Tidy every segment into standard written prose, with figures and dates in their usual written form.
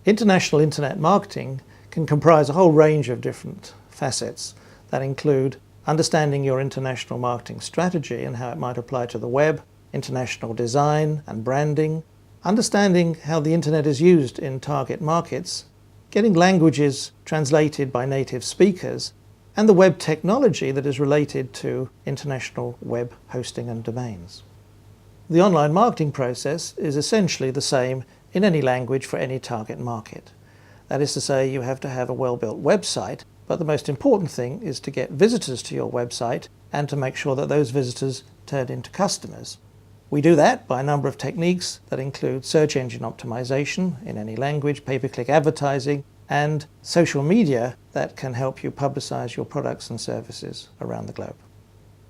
International internet marketing can comprise a whole range of different facets that include understanding your international marketing strategy and how it might apply to the web, international design and branding, understanding how the internet is used in target markets, getting languages translated by native speakers, and the web technology that is related to international web hosting and domains. The online marketing process is essentially the same in any language for any target market. That is to say, you have to have a well-built website, but the most important thing is to get visitors to your website and to make sure that those visitors turn into customers. We do that by a number of techniques that include search engine optimization in any language, pay-per-click advertising, and social media that can help you publicize your products and services around the globe.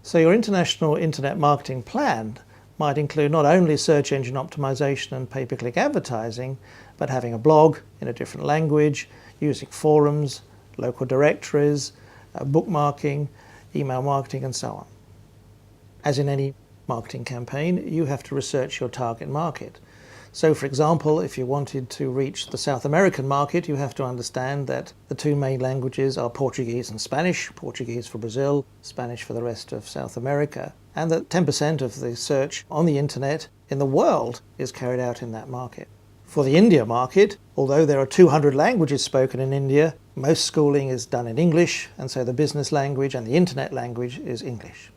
So your international internet marketing plan might include not only search engine optimization and pay-per-click advertising, but having a blog in a different language, using forums, local directories, bookmarking, email marketing, and so on. As in any marketing campaign, you have to research your target market. So, for example, if you wanted to reach the South American market, you have to understand that the two main languages are Portuguese and Spanish, Portuguese for Brazil, Spanish for the rest of South America, and that 10% of the search on the internet in the world is carried out in that market. For the India market, although there are 200 languages spoken in India, most schooling is done in English, and so the business language and the internet language is English.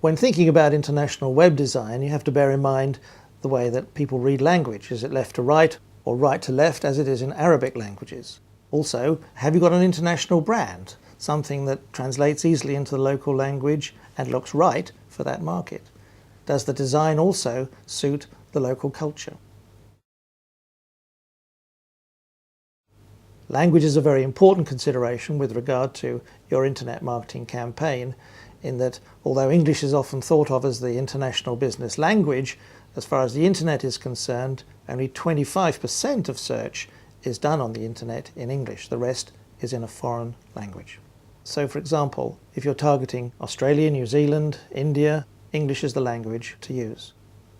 When thinking about international web design, you have to bear in mind the way that people read language. Is it left to right or right to left, as it is in Arabic languages? Also, have you got an international brand, something that translates easily into the local language and looks right for that market? Does the design also suit the local culture? Language is a very important consideration with regard to your internet marketing campaign, in that although English is often thought of as the international business language, as far as the internet is concerned, only 25% of search is done on the internet in English. The rest is in a foreign language. So, for example, if you're targeting Australia, New Zealand, India, English is the language to use.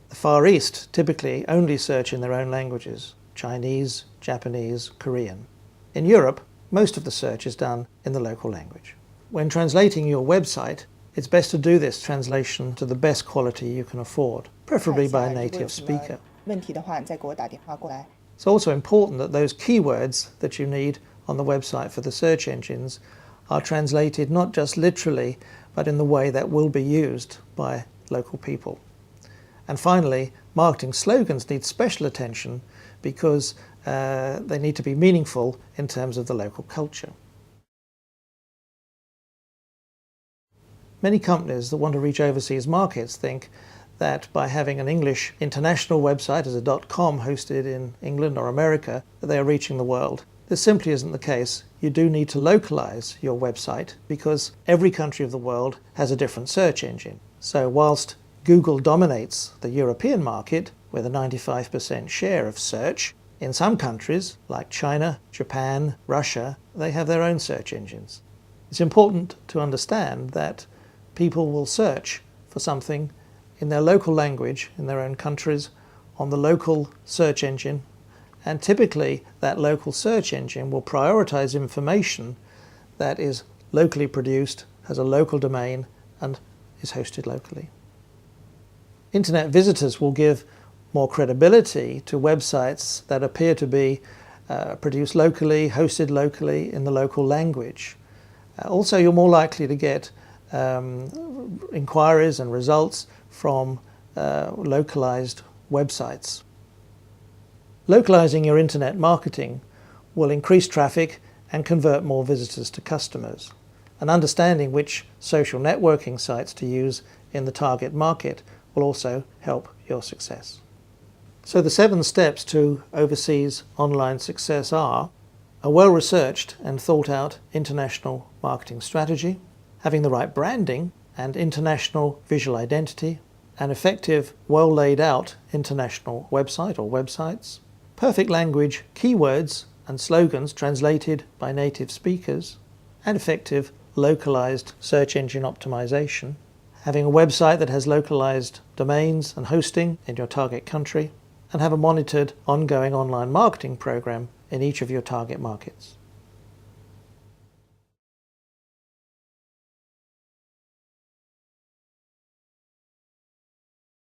The Far East typically only search in their own languages: Chinese, Japanese, Korean. In Europe, most of the search is done in the local language. When translating your website, it's best to do this translation to the best quality you can afford, preferably by a native speaker. It's also important that those keywords that you need on the website for the search engines are translated not just literally, but in the way that will be used by local people. And finally, marketing slogans need special attention because they need to be meaningful in terms of the local culture. Many companies that want to reach overseas markets think that by having an English international website as a .com hosted in England or America, that they are reaching the world. This simply isn't the case. You do need to localize your website because every country of the world has a different search engine. So whilst Google dominates the European market with a 95% share of search, in some countries like China, Japan, Russia, they have their own search engines. It's important to understand that people will search for something in their local language, in their own countries, on the local search engine, and typically that local search engine will prioritize information that is locally produced, has a local domain, and is hosted locally. Internet visitors will give more credibility to websites that appear to be produced locally, hosted locally in the local language. Also, you're more likely to get inquiries and results from localized websites. Localizing your internet marketing will increase traffic and convert more visitors to customers. And understanding which social networking sites to use in the target market will also help your success. So the 7 steps to overseas online success are: a well-researched and thought-out international marketing strategy, having the right branding and international visual identity, an effective, well-laid-out international website or websites, perfect language keywords and slogans translated by native speakers, and effective localized search engine optimization, having a website that has localized domains and hosting in your target country, and have a monitored ongoing online marketing program in each of your target markets.